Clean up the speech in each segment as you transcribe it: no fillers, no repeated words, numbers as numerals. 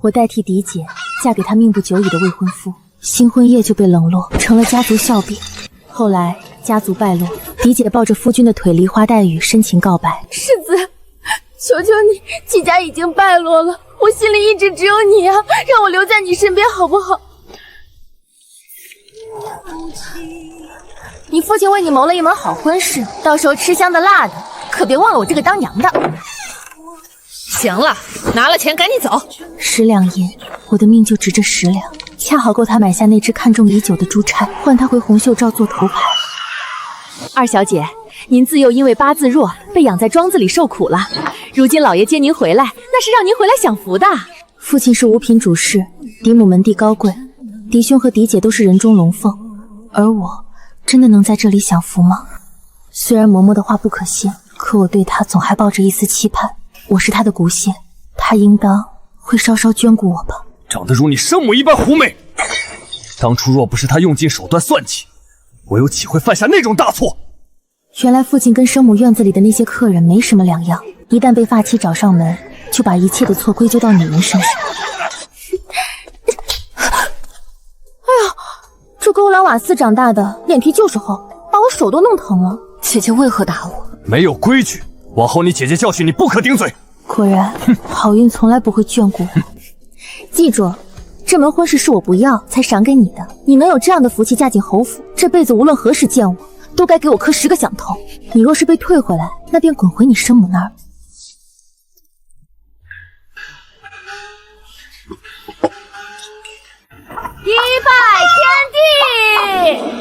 我代替嫡姐嫁给他命不久矣的未婚夫，新婚夜就被冷落，成了家族笑柄。后来家族败落，嫡姐抱着夫君的腿梨花带雨深情告白：“世子，求求你，季家已经败落了，我心里一直只有你啊，让我留在你身边好不好？”你父亲为你谋了一门好婚事，到时候吃香的辣的，可别忘了我这个当娘的。行了，拿了钱赶紧走。10两银，我的命就值这10两，恰好够他买下那只看中已久的珠钗，换他回洪秀照做头牌。二小姐，您自幼因为八字弱，被养在庄子里受苦了。如今老爷接您回来，那是让您回来享福的。父亲是五品主事，嫡母门第高贵，嫡兄和嫡姐都是人中龙凤，而我真的能在这里享福吗？虽然嬷嬷的话不可信，可我对她总还抱着一丝期盼。我是她的骨血，她应当会稍稍眷顾我吧。长得如你生母一般狐媚，当初若不是她用尽手段算计，我又岂会犯下那种大错？原来父亲跟生母院子里的那些客人没什么两样，一旦被发妻找上门，就把一切的错归咎到女人身上。哎呀，这勾栏瓦肆长大的，脸皮就是厚，把我手都弄疼了。姐姐为何打我？没有规矩，往后你姐姐教训你不可顶嘴。果然，好运从来不会眷顾我。记住，这门婚事是我不要才赏给你的，你能有这样的福气嫁进侯府，这辈子无论何时见我，都该给我磕10个响头。你若是被退回来，那便滚回你生母那儿。一拜天地。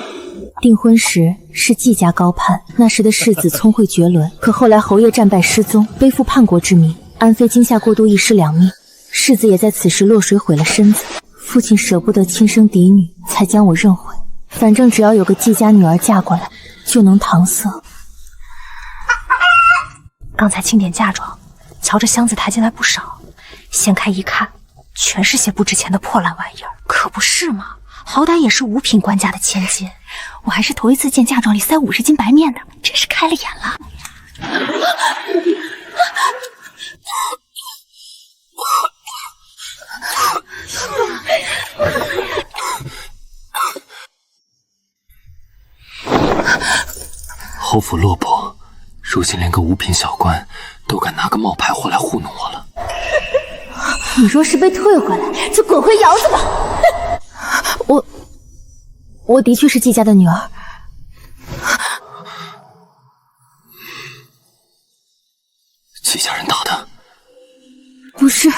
订婚时是季家高攀，那时的世子聪慧绝伦，可后来侯爷战败失踪，背负叛国之名，安妃惊吓过度一尸两命，世子也在此时落水毁了身子。父亲舍不得亲生嫡女，才将我认回。反正只要有个季家女儿嫁过来，就能搪塞。刚才清点嫁妆，瞧着箱子抬进来不少，掀开一看，全是些不值钱的破烂玩意儿。可不是嘛，好歹也是5品官家的千金，我还是头一次见嫁妆里塞50斤白面的，真是开了眼了。侯府落魄，如今连个5品小官都敢拿个冒牌货来糊弄我了。你若是被退回来，就滚回窑子吧。我的确是季家的女儿。季家人打的？不是，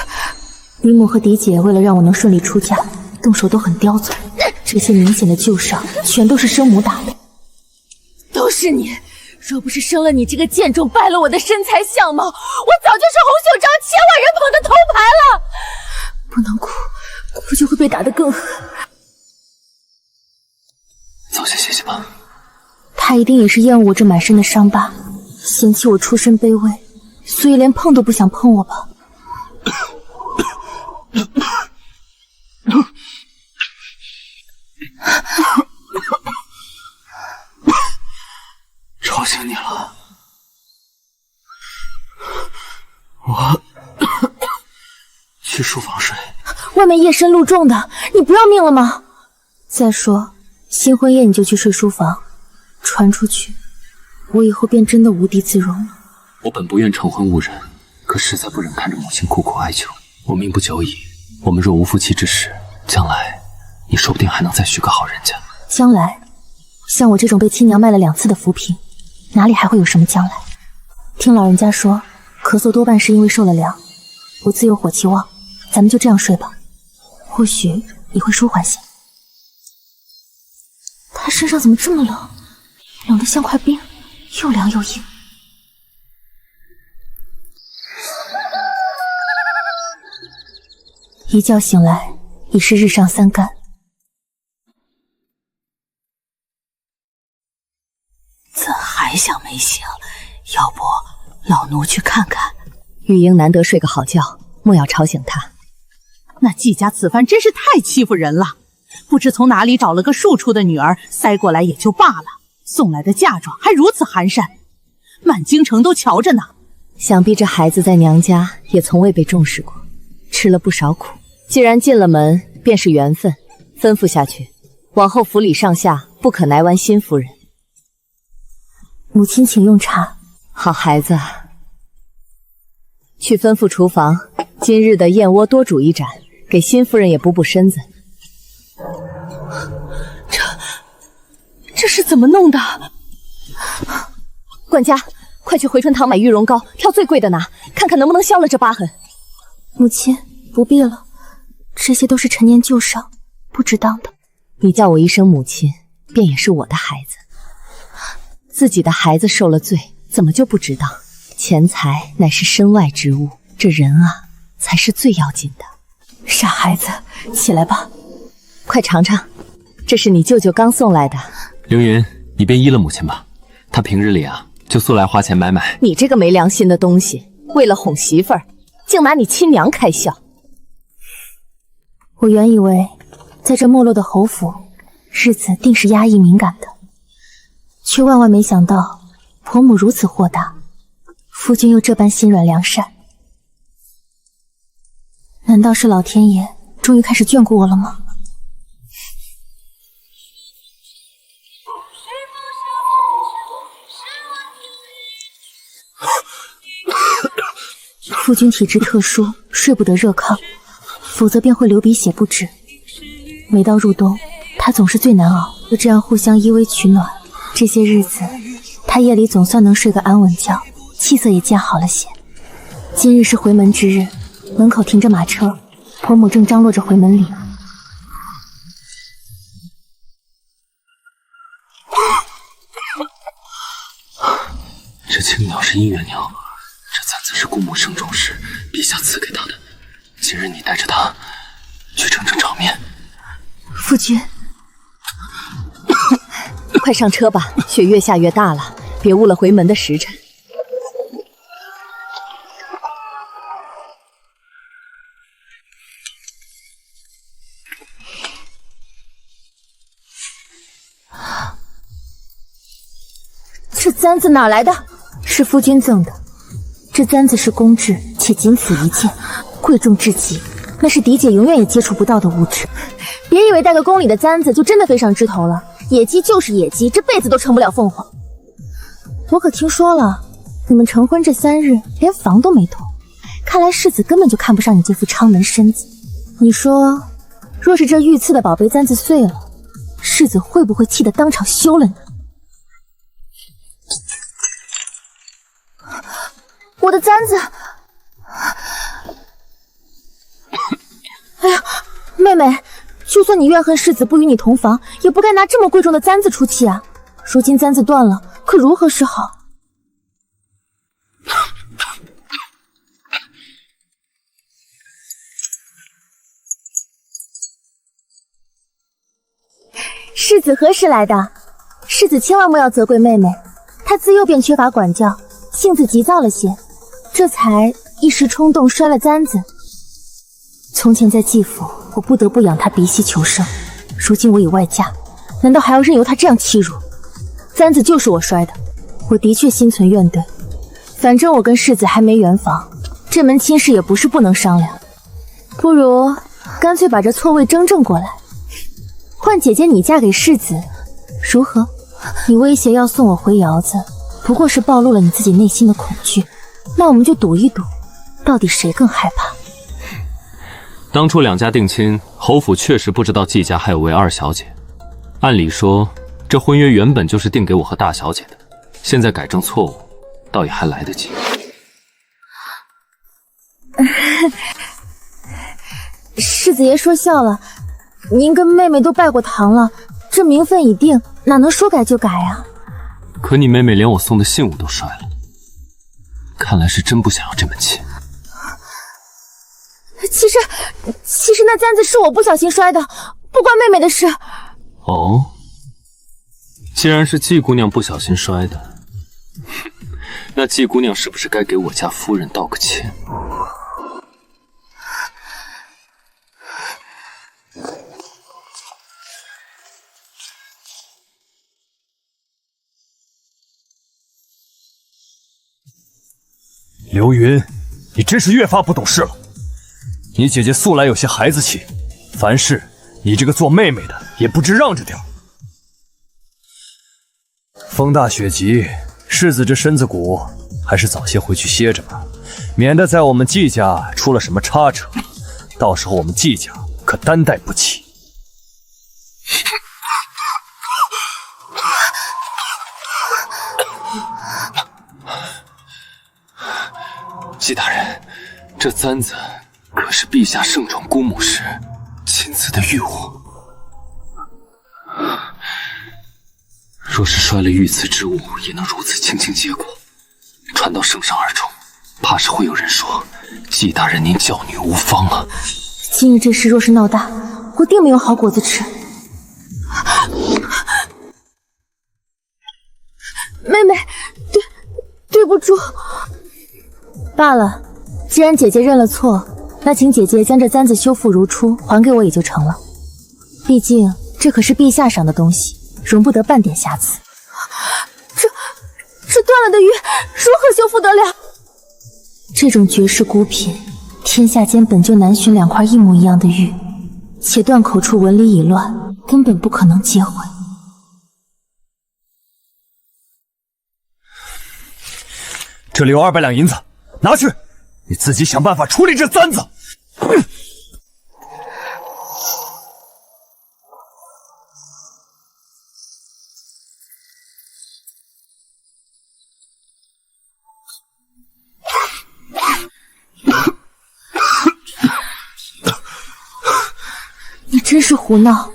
嫡母和嫡姐为了让我能顺利出嫁，动手都很刁钻。这些明显的旧伤，全都是生母打的。都是你！若不是生了你这个贱种，败了我的身材相貌，我早就是洪秀昭千万人捧的头牌了。不能哭，哭就会被打得更狠。早些歇歇吧。他一定也是厌恶我这满身的伤疤，嫌弃我出身卑微，所以连碰都不想碰我吧。吵醒你了，我去书房睡。外面夜深路重的，你不要命了吗？再说新婚夜你就去睡书房，传出去，我以后便真的无地自容了。我本不愿成婚误人，可实在不忍看着母亲苦苦哀求。我命不久矣，我们若无夫妻之实，将来你说不定还能再许个好人家。将来，像我这种被亲娘卖了2次的浮萍，哪里还会有什么将来？听老人家说，咳嗽多半是因为受了凉。我自幼火气旺，咱们就这样睡吧，或许也会舒缓些。他身上怎么这么冷？冷得像块冰，又凉又硬。一觉醒来，已是日上3竿。怎还想没醒？要不老奴去看看。玉英难得睡个好觉，莫要吵醒她。那季家此番真是太欺负人了，不知从哪里找了个庶出的女儿塞过来也就罢了，送来的嫁妆还如此寒碜，满京城都瞧着呢。想必这孩子在娘家也从未被重视过，吃了不少苦。既然进了门，便是缘分。吩咐下去，往后府里上下不可来玩新夫人。母亲，请用茶。好孩子，去吩咐厨房，今日的燕窝多煮一盏，给新夫人也补补身子。这是怎么弄的？管家，快去回春堂买玉容膏，挑最贵的拿，看看能不能消了这疤痕。母亲，不必了，这些都是陈年旧伤，不值当的。你叫我一声母亲，便也是我的孩子。自己的孩子受了罪，怎么就不值当？钱财乃是身外之物，这人啊，才是最要紧的。傻孩子，起来吧，快尝尝，这是你舅舅刚送来的。凌云，你便依了母亲吧，她平日里啊，就素来花钱买。你这个没良心的东西，为了哄媳妇儿，竟拿你亲娘开笑。我原以为在这没落的侯府，日子定是压抑敏感的，却万万没想到婆母如此豁达，夫君又这般心软良善。难道是老天爷终于开始眷顾我了吗？夫君体质特殊，睡不得热炕，否则便会流鼻血不止。每到入冬，他总是最难熬，就这样互相依偎取暖。这些日子，他夜里总算能睡个安稳觉，气色也渐好了些。今日是回门之日，门口停着马车，婆母正张罗着回门礼。这青鸟是姻缘鸟，这簪子是顾母生重时陛下赐给她的。今日你带着它去城城场面。夫君，快上车吧，雪越下越大了，别误了回门的时辰。这簪子哪来的？是夫君赠的。这簪子是公制，且仅此一件，贵重至极，那是嫡姐永远也接触不到的物质。别以为带个宫里的簪子就真的飞上枝头了，野鸡就是野鸡，这辈子都成不了凤凰。我可听说了，你们成婚这3日连房都没同，看来世子根本就看不上你这副昌门身子。你说，若是这御赐的宝贝簪子碎了，世子会不会气得当场休了你？我的簪子！哎呀，妹妹，就算你怨恨世子不与你同房，也不该拿这么贵重的簪子出气啊！如今簪子断了，可如何是好？世子何时来的？世子千万莫要责怪妹妹，她自幼便缺乏管教，性子急躁了些，这才一时冲动摔了簪子。从前在继府，我不得不养她鼻息求生，如今我已外嫁，难道还要任由她这样欺辱？簪子就是我摔的，我的确心存怨怼，反正我跟世子还没圆房，这门亲事也不是不能商量，不如干脆把这错位争正过来，换姐姐你嫁给世子，如何？你威胁要送我回窑子，不过是暴露了你自己内心的恐惧，那我们就赌一赌，到底谁更害怕？当初两家定亲，侯府确实不知道季家还有位二小姐。按理说，这婚约原本就是定给我和大小姐的，现在改正错误，倒也还来得及。世子爷说笑了，您跟妹妹都拜过堂了，这名分已定，哪能说改就改啊？可你妹妹连我送的信物都摔了，看来是真不想要这门亲。其实那簪子是我不小心摔的，不关妹妹的事。哦，既然是季姑娘不小心摔的，那季姑娘是不是该给我家夫人道个歉？刘云，你真是越发不懂事了。你姐姐素来有些孩子气，凡事你这个做妹妹的也不知让着点儿。风大雪急，世子这身子骨还是早些回去歇着吧，免得在我们季家出了什么差池，到时候我们季家可担待不起。季大人，这簪子可是陛下盛宠姑母时亲赐的玉物，若是摔了御赐之物，也能如此轻轻接过，传到圣上耳中，怕是会有人说季大人您教女无方啊。今日这事若是闹大，我定没有好果子吃。妹妹，对不住。罢了，既然姐姐认了错，那请姐姐将这簪子修复如初，还给我也就成了。毕竟这可是陛下赏的东西，容不得半点瑕疵。这断了的玉如何修复得了？这种绝世孤品，天下间本就难寻两块一模一样的玉，且断口处纹理已乱，根本不可能接回。这里有200两银子，拿去，你自己想办法处理这簪子。你真是胡闹！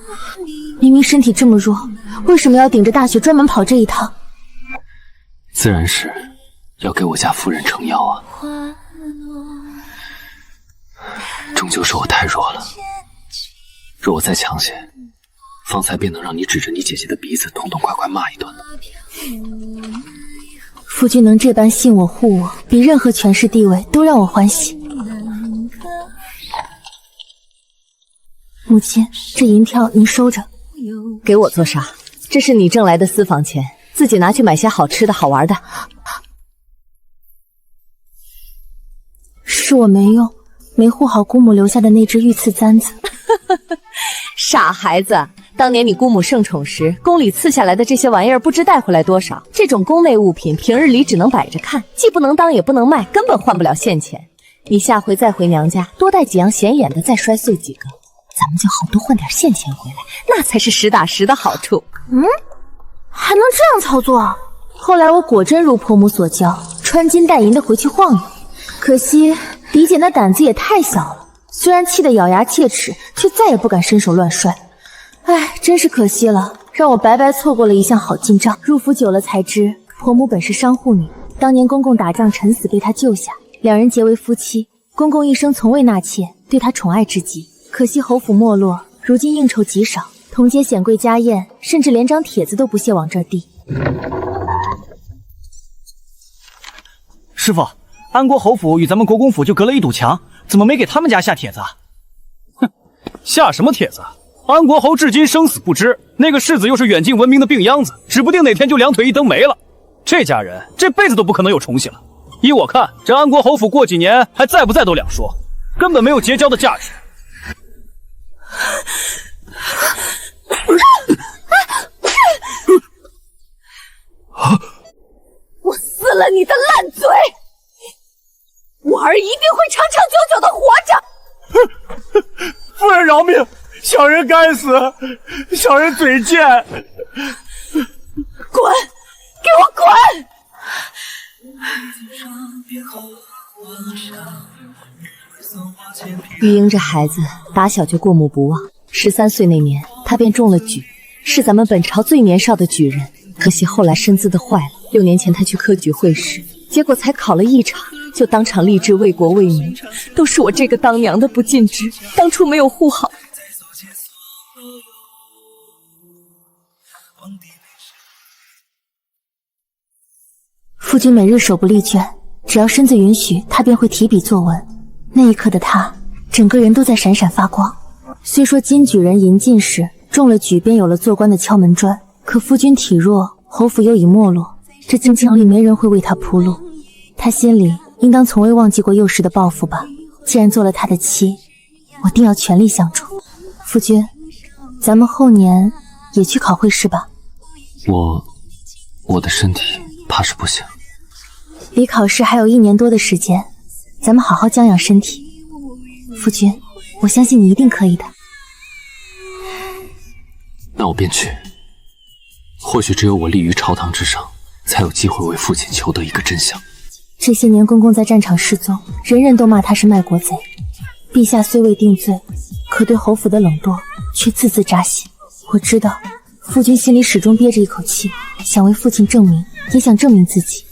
明明身体这么弱，为什么要顶着大雪专门跑这一趟？自然是要给我家夫人撑腰啊！终究是我太弱了，若我再强些，方才便能让你指着你姐姐的鼻子痛痛快快骂一顿了。夫君能这般信我护我，比任何权势地位都让我欢喜。母亲，这银票您收着。给我做啥？这是你挣来的私房钱，自己拿去买些好吃的好玩的。是我没用，没护好姑母留下的那只御赐簪子。傻孩子，当年你姑母盛宠时，宫里赐下来的这些玩意儿不知带回来多少。这种宫内物品，平日里只能摆着看，既不能当也不能卖，根本换不了现钱。你下回再回娘家，多带几样显眼的，再摔碎几个，咱们就好多换点现钱回来，那才是实打实的好处。还能这样操作啊？后来我果真如婆母所教，穿金戴银的回去晃悠。可惜嫡姐那胆子也太小了，虽然气得咬牙切齿，却再也不敢伸手乱摔。唉，真是可惜了，让我白白错过了一项好进账。入府久了才知，婆母本是商户女，当年公公打仗沉死被她救下，两人结为夫妻。公公一生从未纳妾，对她宠爱至极。可惜侯府没落，如今应酬极少，同街显贵家宴，甚至连张帖子都不屑往这儿递。师傅，安国侯府与咱们国公府就隔了一堵墙，怎么没给他们家下帖子啊？哼，下什么帖子？安国侯至今生死不知，那个世子又是远近闻名的病秧子，指不定哪天就2腿一蹬没了。这家人这辈子都不可能有重喜了。依我看，这安国侯府过几年还在不在都两说，根本没有结交的价值。我撕了你的烂嘴！我儿一定会长长久久的活着。夫人饶命，小人该死，小人嘴贱。滚！给我滚！玉英这孩子打小就过目不忘，13岁那年她便中了举，是咱们本朝最年少的举人。可惜后来身子的坏了，6年前她去科举会试，结果才考了1场，就当场立志为国为民，都是我这个当娘的不尽职，当初没有护好。夫君每日手不离卷，只要身子允许，他便会提笔作文。那一刻的他，整个人都在闪闪发光。虽说金举人银进士中了举便有了做官的敲门砖，可夫君体弱，侯府又已没落，这京城里没人会为他铺路。他心里应当从未忘记过幼时的抱负吧。既然做了他的妻，我定要全力相助。夫君，咱们后年也去考会试吧。我的身体怕是不行。离考试还有1年多的时间，咱们好好将养身体。夫君，我相信你一定可以的。那我便去。或许只有我立于朝堂之上，才有机会为父亲求得一个真相。这些年公公在战场失踪，人人都骂他是卖国贼。陛下虽未定罪，可对侯府的冷落却字字扎心。我知道夫君心里始终憋着一口气，想为父亲证明，也想证明自己。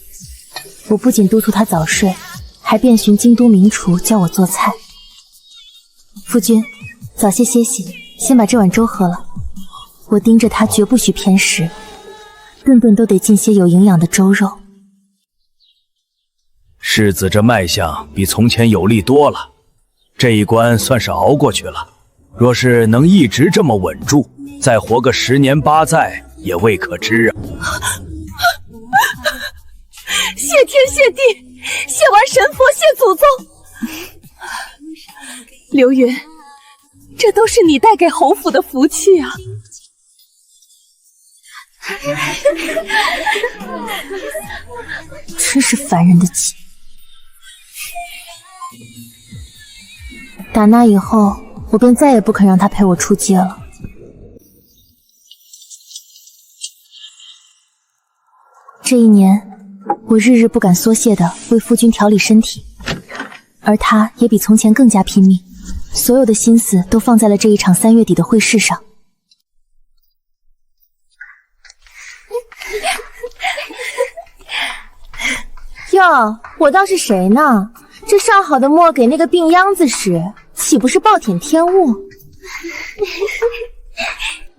我不仅督促他早睡，还遍寻京都名厨教我做菜。夫君，早些歇息，先把这碗粥喝了。我盯着他，绝不许偏食，顿顿都得进些有营养的粥肉。世子这脉象比从前有力多了，这一关算是熬过去了。若是能一直这么稳住，再活个10年8载也未可知啊！谢天谢地，谢完神佛，谢祖宗。流云，这都是你带给侯府的福气啊！真是烦人的极。打那以后，我便再也不肯让他陪我出街了。这1年，我日日不敢缩懈地为夫君调理身体，而他也比从前更加拼命，所有的心思都放在了这一场3月底的会试上。哟，我倒是谁呢？这上好的墨给那个病秧子使，岂不是暴殄天物？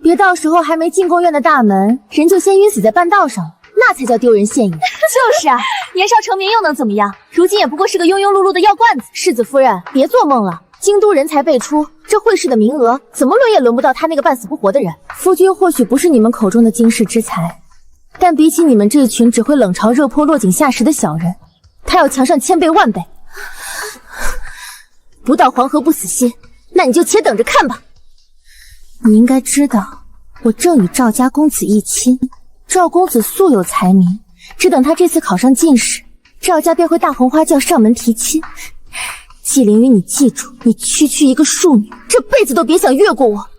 别到时候还没进贡院的大门，人就先晕死在半道上了，那才叫丢人现眼。就是啊，年少成名又能怎么样？如今也不过是个庸庸碌碌的药罐子。世子夫人，别做梦了，京都人才辈出，这会试的名额怎么轮也轮不到他那个半死不活的人。夫君或许不是你们口中的经世之才，但比起你们这群只会冷嘲热泼、落井下石的小人，他要强上1000倍万倍。不到黄河不死心，那你就且等着看吧。你应该知道，我正与赵家公子一亲，赵公子素有才名，只等他这次考上进士，赵家便会大红花轿上门提亲。纪凌云，你记住，你区区一个庶女，这辈子都别想越过我。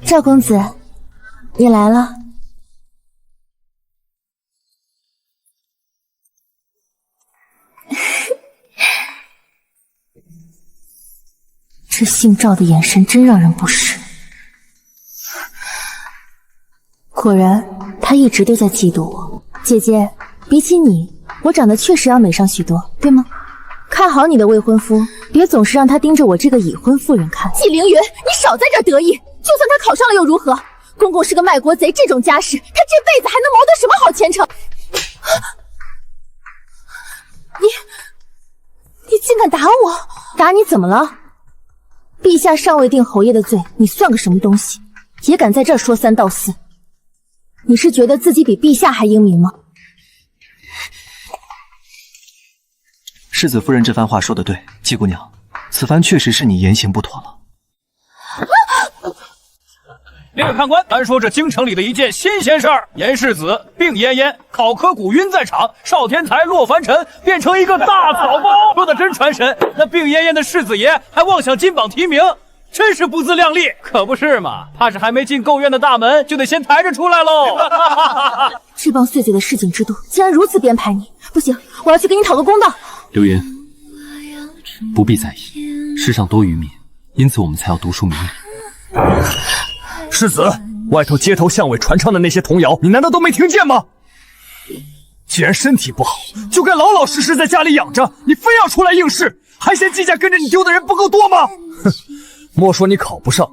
赵公子，你来了。这姓赵的眼神真让人不适。果然，他一直都在嫉妒我。姐姐，比起你，我长得确实要美上许多，对吗？看好你的未婚夫，别总是让他盯着我这个已婚妇人看。纪凌云，你少在这儿得意！就算他考上了又如何？公公是个卖国贼，这种家世，他这辈子还能谋得什么好前程？你竟敢打我！打你怎么了？陛下尚未定侯爷的罪，你算个什么东西？也敢在这儿说三道四？你是觉得自己比陛下还英明吗？世子夫人这番话说得对，季姑娘，此番确实是你言行不妥了。列位判官，单说这京城里的一件新鲜事儿：严世子病恹恹，考科古晕在场，少天才落凡尘，变成一个大草包。说的真传神，那病恹恹的世子爷还妄想金榜题名，真是不自量力。可不是嘛，怕是还没进贡院的大门，就得先抬着出来喽。这帮碎嘴的市井之徒竟然如此编排你，不行，我要去给你讨个公道。流云，不必在意，世上多愚民，因此我们才要读书明理。世子，外头街头巷尾传唱的那些童谣，你难道都没听见吗？既然身体不好，就该老老实实在家里养着，你非要出来应试，还嫌季家跟着你丢的人不够多吗？哼，莫说你考不上，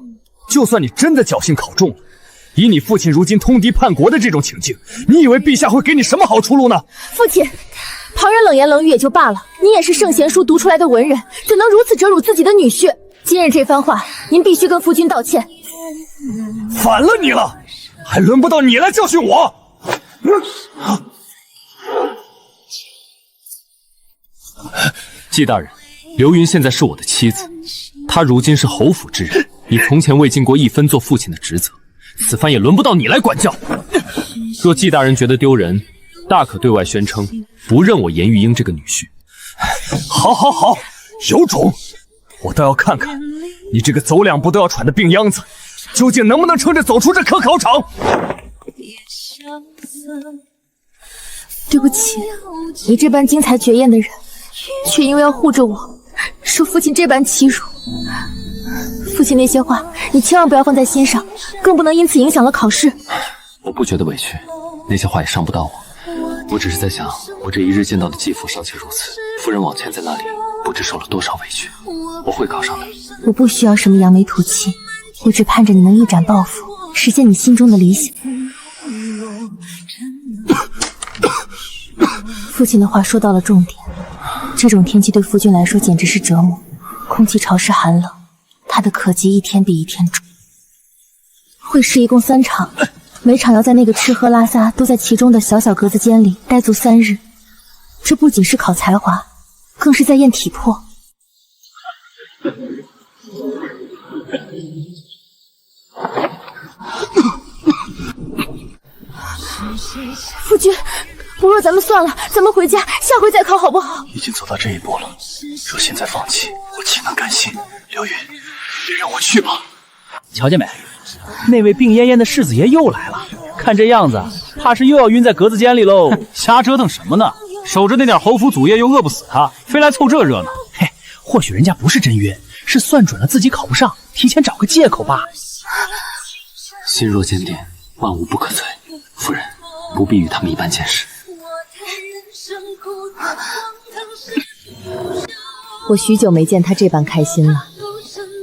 就算你真的侥幸考中了，以你父亲如今通敌叛国的这种情境，你以为陛下会给你什么好出路呢？父亲，旁人冷言冷语也就罢了，你也是圣贤书读出来的文人，怎能如此折辱自己的女婿？今日这番话，您必须跟夫君道歉。反了你了，还轮不到你来教训我！季大人，刘云现在是我的妻子，她如今是侯府之人，你从前未尽过一分做父亲的职责，此番也轮不到你来管教。若季大人觉得丢人，大可对外宣称不认我颜玉英这个女婿。好，好，好，有种！我倒要看看你这个走两步都要喘的病秧子，究竟能不能撑着走出这科考场。对不起，你这般惊才绝艳的人，却因为要护着我，受父亲这般欺辱。父亲那些话，你千万不要放在心上，更不能因此影响了考试。我不觉得委屈，那些话也伤不到我。我只是在想，我这一日见到的继父尚且如此，夫人往前在那里不知受了多少委屈。我会考上的。我不需要什么扬眉吐气，我只盼着你能一展抱负，实现你心中的理想。父亲的话说到了重点，这种天气对夫君来说简直是折磨，空气潮湿寒冷，他的渴疾一天比一天重。会试一共3场，每场要在那个吃喝拉撒都在其中的小小格子间里待足3日，这不仅是考才华，更是在验体魄。夫君，不若咱们算了，咱们回家，下回再考好不好？已经走到这一步了，若现在放弃，我岂能甘心？刘云，你让我去吧。乔见没？那位病恹恹的世子爷又来了，看这样子，怕是又要晕在格子间里喽。瞎折腾什么呢？守着那点侯府祖业又饿不死他，非来凑这热闹。嘿，或许人家不是真晕，是算准了自己考不上，提前找个借口吧。心若坚定，万物不可摧。夫人不必与他们一般见识。我许久没见他这般开心了。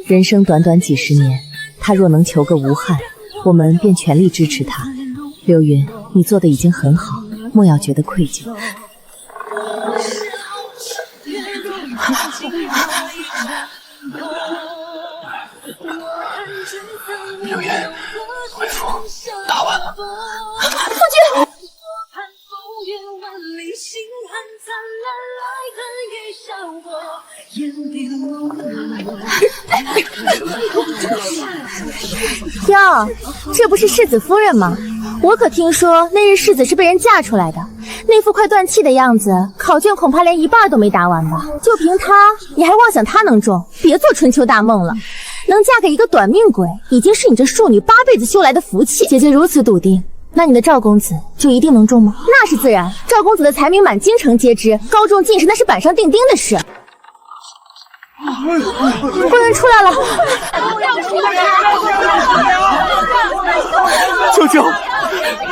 人生短短几十年，他若能求个无憾，我们便全力支持他。刘云，你做的已经很好，莫要觉得愧疚。刘云，为父打完了。夫君。哟，这不是世子夫人吗？我可听说那日世子是被人嫁出来的，那副快断气的样子，考卷恐怕连一半都没答完吧？就凭他，你还妄想他能中？别做春秋大梦了。能嫁给一个短命鬼，已经是你这庶女8辈子修来的福气。姐姐如此笃定，那你的赵公子就一定能中吗？那是自然，赵公子的才名满京城皆知，高中进士那是板上钉钉的事。夫人出来了！舅舅，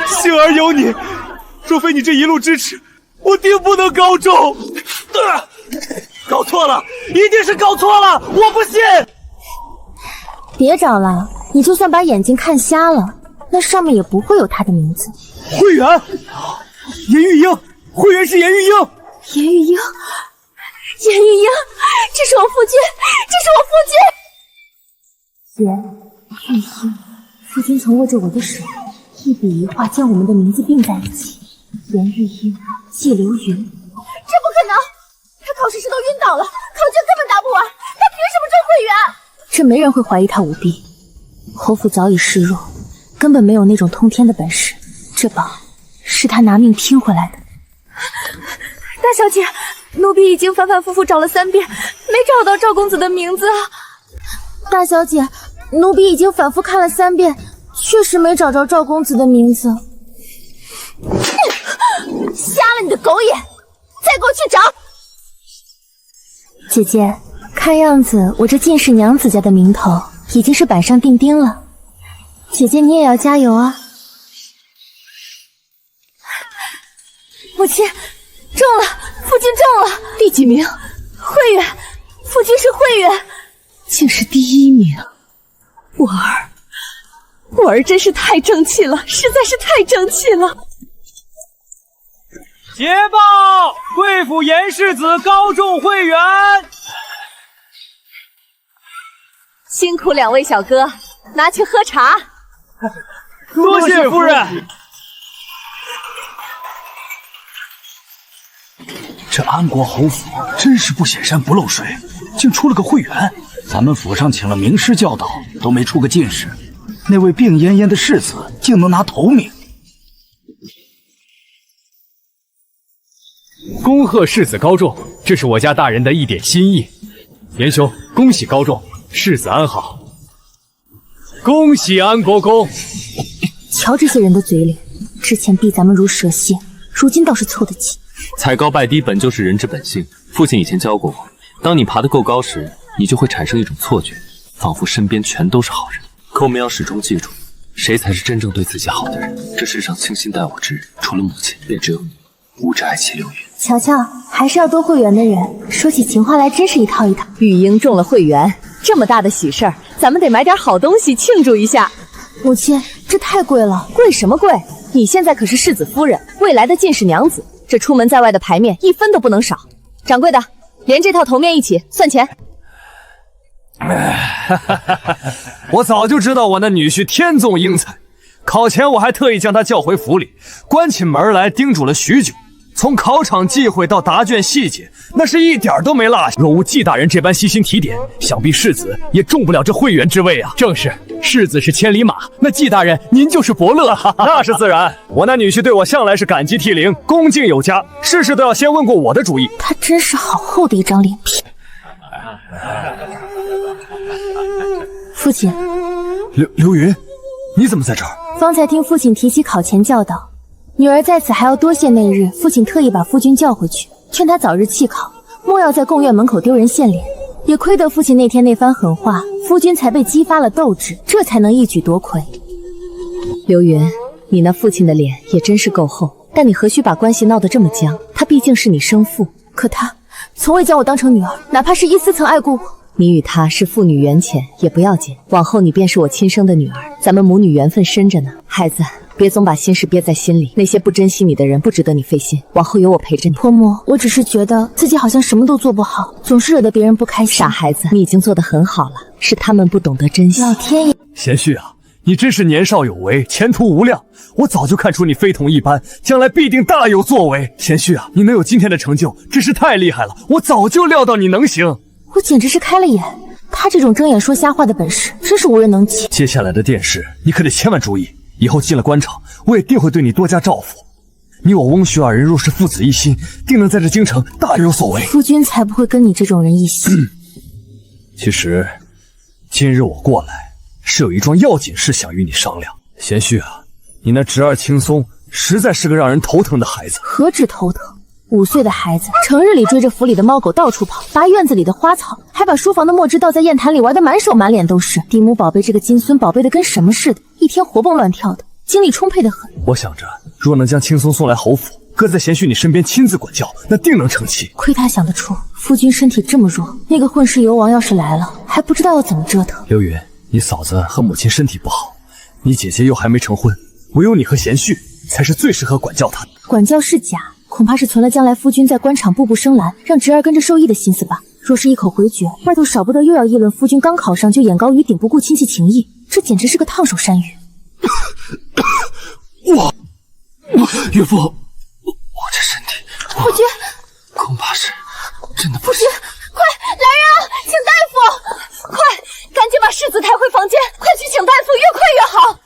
幸而有你，若非你这一路支持，我定不能高中。搞错了，一定是搞错了，我不信。别找了，你就算把眼睛看瞎了，那上面也不会有他的名字。慧远，颜玉英，慧远是颜玉英。颜玉英，颜玉英，这是我夫君，这是我夫君。颜玉英，夫君曾握着我的手，一笔一画将我们的名字并在一起。颜玉英，季流云。这不可能，他考试时都晕倒了，考卷根本答不完，他凭什么中慧远？这没人会怀疑他舞弊。侯府早已示弱，根本没有那种通天的本事，这宝是他拿命拼回来的。大小姐，奴婢已经反反复复找了3遍，没找到赵公子的名字啊。大小姐，奴婢已经反复看了3遍，确实没找着赵公子的名字。瞎了你的狗眼，再给我去找。姐姐，看样子我这进士娘子家的名头已经是板上钉钉了。姐姐你也要加油啊。母亲中了，夫君中了。第几名？慧远，夫君是慧远，竟是第1名。我儿真是太争气了，实在是太争气了。捷报！贵府严世子高中慧远。辛苦2位小哥，拿去喝茶。多谢夫人。这安国侯府真是不显山不漏水，竟出了个会员。咱们府上请了名师教导，都没出个进士，那位病恹恹的世子竟能拿头名。恭贺世子高中，这是我家大人的一点心意。严兄，恭喜高中，世子安好。恭喜安国公。瞧这些人的嘴脸，之前逼咱们如蛇蝎，如今倒是凑得齐。踩高拜低本就是人之本性，父亲以前教过我，当你爬得够高时，你就会产生一种错觉，仿佛身边全都是好人。可我们要始终记住，谁才是真正对自己好的人。这世上倾心待我之人，除了母亲，便只有你。无知爱妻流云。瞧瞧，还是要多会员的人，说起情话来真是一套一套。玉英中了会员，这么大的喜事儿，咱们得买点好东西庆祝一下。母亲，这太贵了。贵什么贵？你现在可是世子夫人，未来的进士娘子，这出门在外的牌面一分都不能少。掌柜的，连这套头面一起算钱。我早就知道我那女婿天纵英才，考前我还特意将他叫回府里，关起门来叮嘱了许久。从考场忌讳到答卷细节，那是一点都没落下。若无季大人这般悉心提点，想必世子也中不了这会员之位啊。正是，世子是千里马，那季大人您就是伯乐。那是自然，我那女婿对我向来是感激涕零，恭敬有加，事事都要先问过我的主意。他真是好厚的一张脸皮。父亲，刘云，你怎么在这儿？方才听父亲提起考前教导，女儿在此还要多谢那日父亲特意把夫君叫回去，劝他早日弃考，莫要在贡院门口丢人现脸。也亏得父亲那天那番狠话，夫君才被激发了斗志，这才能一举夺魁。刘云，你那父亲的脸也真是够厚，但你何须把关系闹得这么僵？他毕竟是你生父，可他从未将我当成女儿，哪怕是一丝曾爱过我。你与他是父女缘浅也不要紧，往后你便是我亲生的女儿，咱们母女缘分深着呢。孩子，别总把心事憋在心里，那些不珍惜你的人不值得你费心，往后有我陪着你。婆母，我只是觉得自己好像什么都做不好，总是惹得别人不开心。傻孩子，你已经做得很好了，是他们不懂得珍惜。老天爷，贤婿啊，你真是年少有为，前途无量。我早就看出你非同一般，将来必定大有作为。贤婿啊，你能有今天的成就，真是太厉害了，我早就料到你能行。我简直是开了眼，他这种睁眼说瞎话的本事，真是无人能及。接下来的殿试，你可得千万注意，以后进了官场，我也定会对你多加照拂。你我翁婿二人若是父子一心，定能在这京城大有所为。夫君才不会跟你这种人一心。其实，今日我过来是有一桩要紧事想与你商量。贤婿啊，你那侄儿青松实在是个让人头疼的孩子。何止头疼，5岁的孩子，成日里追着府里的猫狗到处跑，拔院子里的花草，还把书房的墨汁倒在砚坛里玩得满手满脸都是。嫡母宝贝这个金孙宝贝的跟什么似的，一天活蹦乱跳的，精力充沛的很。我想着，若能将青松送来侯府，搁在贤婿你身边亲自管教，那定能成器。亏他想得出，夫君身体这么弱，那个混世游王要是来了，还不知道要怎么折腾。刘云，你嫂子和母亲身体不好，你姐姐又还没成婚，唯有你和贤婿才是最适合管教她的。管教是假，恐怕是存了将来夫君在官场步步升蓝，让侄儿跟着受益的心思吧。若是一口回绝，外头少不得又要议论夫君刚考上就眼高于顶，不顾亲戚情谊，这简直是个烫手山芋。岳父，我这身体，夫君，恐怕是真的不行。快来人啊，请大夫！快，赶紧把世子抬回房间，快去请大夫，越快越好。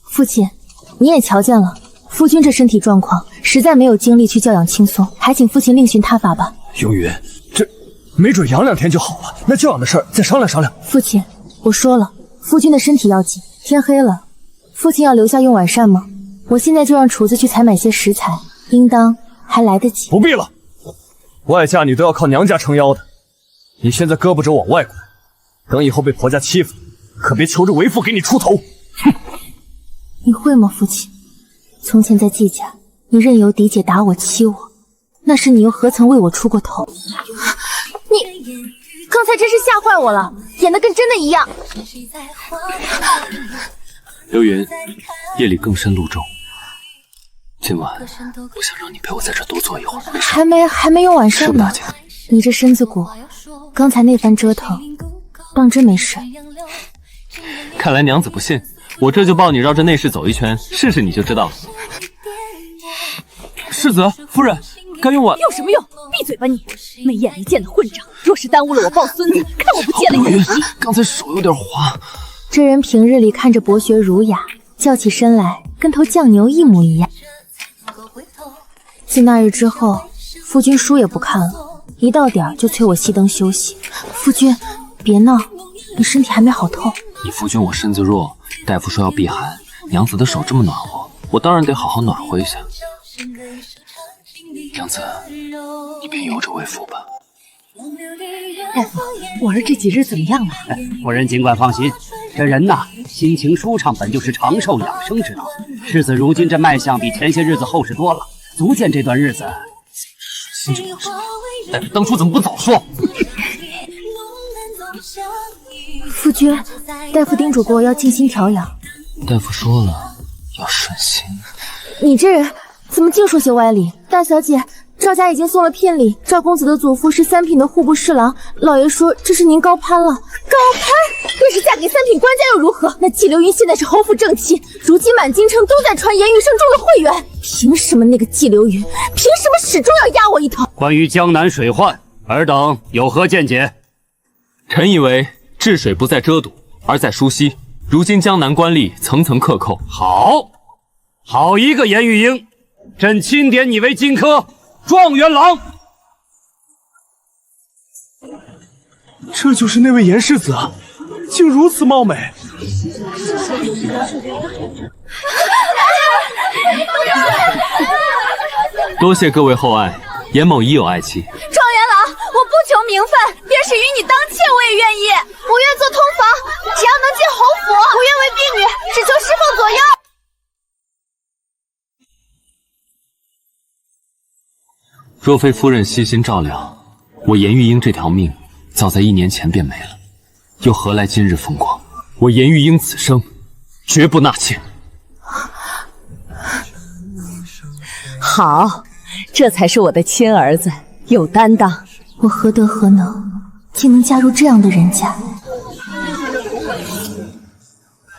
父亲，你也瞧见了，夫君这身体状况，实在没有精力去教养青松，还请父亲另寻他法吧。永云，这没准养2天就好了，那教养的事儿再商量商量。父亲，我说了，夫君的身体要紧，天黑了，父亲要留下用晚膳吗？我现在就让厨子去采买些食材，应当还来得及。不必了，外嫁女都要靠娘家撑腰的，你现在胳膊肘往外拐，等以后被婆家欺负，可别求着为父给你出头。哼！你会吗，父亲？从前在季家，你任由嫡姐打我欺我，那时你又何曾为我出过头？你刚才真是吓坏我了，演得跟真的一样。刘云，夜里更深露重，今晚我想让你陪我在这多坐一会儿。还没用晚膳呢。你这身子骨，刚才那番折腾，当真没事？看来娘子不信，我这就抱你绕着内室走一圈，试试你就知道了。世子夫人，该用我。有什么用？闭嘴吧你！没眼力见的混账！若是耽误了我抱孙子，看我不见了眼皮！刚才手有点滑。这人平日里看着博学儒雅，叫起身来跟头酱牛一模一样。自那日之后，夫君书也不看了，一到点就催我熄灯休息。夫君，别闹，你身体还没好透。你夫君我身子弱，大夫说要避寒，娘子的手这么暖和，我当然得好好暖和一下。娘子，你便由着为夫吧。大夫，我儿这几日怎么样了？夫人尽管放心，这人呐，心情舒畅本就是长寿养生之道。世子如今这脉象比前些日子厚实多了，足见这段日子。大夫当初怎么不早说？夫君，大夫叮嘱过要静心调养。大夫说了，要顺心。你这人怎么净说些歪理？大小姐，赵家已经送了聘礼，赵公子的祖父是3品的户部侍郎，老爷说这是您高攀了。高攀？便是嫁给3品官家又如何？那季流云现在是侯府正妻，如今满京城都在传严玉生中的会员，凭什么那个季流云，凭什么始终要压我一头？关于江南水患，尔等有何见解？臣以为治水不在遮堵，而在疏溪。如今江南官吏层层克扣，好一个严玉英，朕钦点你为荆轲状元郎。这就是那位严世子啊，竟如此貌美。多谢各位厚爱，严某已有爱妻。状元郎，我不求名分，便是与你当妾我也愿意。不愿做通房，只要能进侯府；不愿为婢女，只求侍奉左右。若非夫人悉心照料，我严玉英这条命早在1年前便没了，又何来今日风光？我严玉英此生绝不纳妾。好，这才是我的亲儿子，有担当。我何德何能，竟能嫁入这样的人家？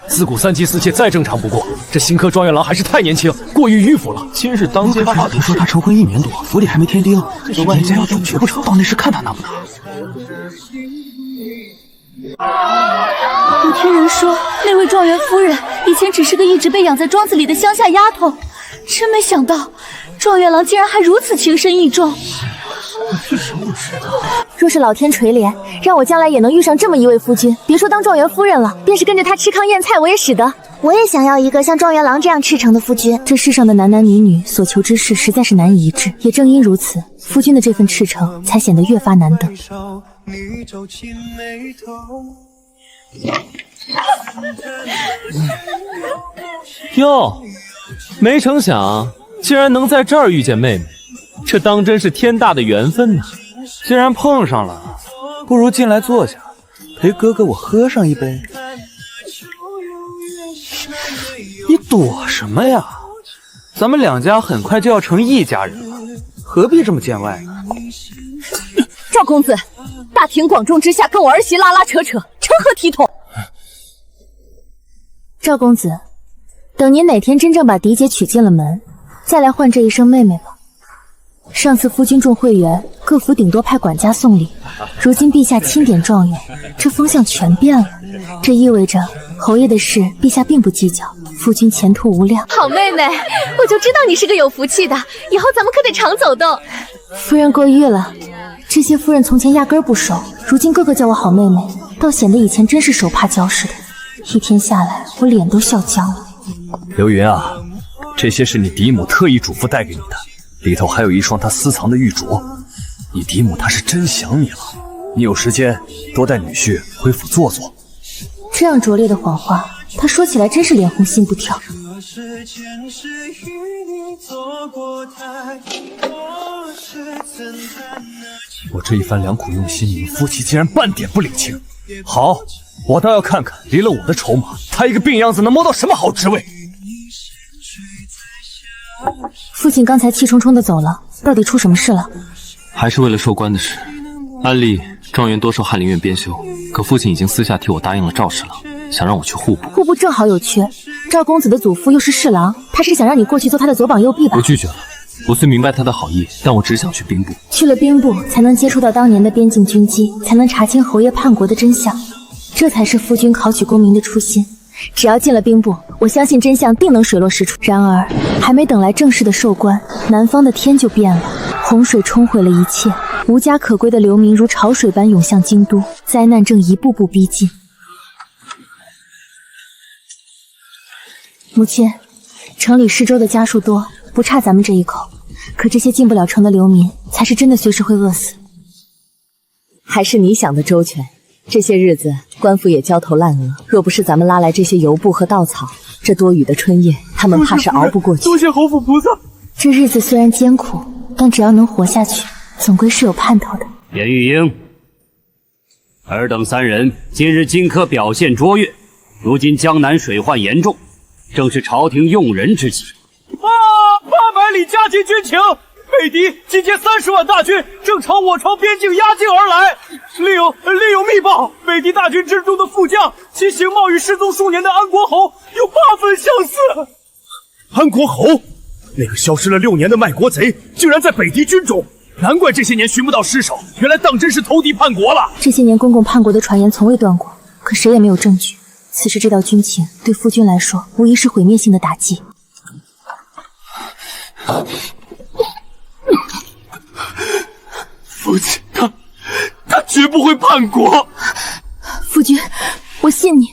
自古3妻4妾再正常不过，这新科状元郎还是太年轻，过于迂腐了。今日当街法庭说他成婚1年多，府里还没添丁，这严家要断绝不成，到那时看他拿不拿。我听人说，那位状元夫人以前只是个一直被养在庄子里的乡下丫头，真没想到状元郎竟然还如此情深意重。若是老天垂怜，让我将来也能遇上这么一位夫君，别说当状元夫人了，便是跟着他吃糠咽菜，我也使得。我也想要一个像状元郎这样赤诚的夫君。这世上的男男女女所求之事实在是难以一致，也正因如此，夫君的这份赤诚才显得越发难得。哟，没成想竟然能在这儿遇见妹妹，这当真是天大的缘分呢。既然碰上了，不如进来坐下，陪哥哥我喝上一杯。你躲什么呀？咱们2家很快就要成一家人了，何必这么见外呢？赵公子，大庭广众之下跟我儿媳拉拉扯扯，成何体统？赵公子，等您哪天真正把嫡姐娶进了门，再来唤这一声妹妹吧。上次夫君中会员，各府顶多派管家送礼，如今陛下钦点状元，这风向全变了。这意味着侯爷的事，陛下并不计较，夫君前途无量。好妹妹，我就知道你是个有福气的，以后咱们可得常走动。夫人过誉了，这些夫人从前压根儿不熟，如今个个叫我好妹妹，倒显得以前真是手帕交似的。一天下来，我脸都笑僵了。流云啊，这些是你嫡母特意嘱咐带给你的，里头还有一双她私藏的玉镯。你嫡母她是真想你了，你有时间多带女婿回府坐坐。这样拙劣的谎话，他说起来真是脸红心不跳。我这一番良苦用心，你们夫妻竟然半点不领情。好，我倒要看看离了我的筹码，他一个病秧子能谋到什么好职位。父亲刚才气冲冲的走了，到底出什么事了？还是为了授官的事。按例状元多受翰林院编修，可父亲已经私下替我答应了赵侍郎，想让我去户部。户部正好有缺，赵公子的祖父又是侍郎，他是想让你过去做他的左膀右臂吧？我拒绝了。我虽明白他的好意，但我只想去兵部。去了兵部，才能接触到当年的边境军机，才能查清侯爷叛国的真相，这才是夫君考取功名的初心。只要进了兵部，我相信真相定能水落石出。然而，还没等来正式的授官，南方的天就变了，洪水冲毁了一切，无家可归的流民如潮水般涌向京都，灾难正一步步逼近。母亲，城里市州的家数多，不差咱们这一口，可这些进不了城的流民，才是真的随时会饿死。还是你想的周全。这些日子，官府也焦头烂额。若不是咱们拉来这些油布和稻草，这多雨的春夜，他们怕是熬不过去。多谢侯府菩萨。这日子虽然艰苦，但只要能活下去，总归是有盼头的。严玉英，尔等三人今日荆轲表现卓越，如今江南水患严重，正是朝廷用人之际。800里加急军情，北敌集结30万大军，正朝我朝边境压境而来。另有密报，北敌大军之中的副将，其形貌与失踪数年的安国侯有8分相似。安国侯，那个消失了6年的卖国贼，竟然在北敌军中，难怪这些年寻不到尸首，原来当真是投敌叛国了。这些年公公叛国的传言从未断过，可谁也没有证据。此时这道军情，对夫君来说，无疑是毁灭性的打击。父亲，他绝不会叛国。夫君，我信你，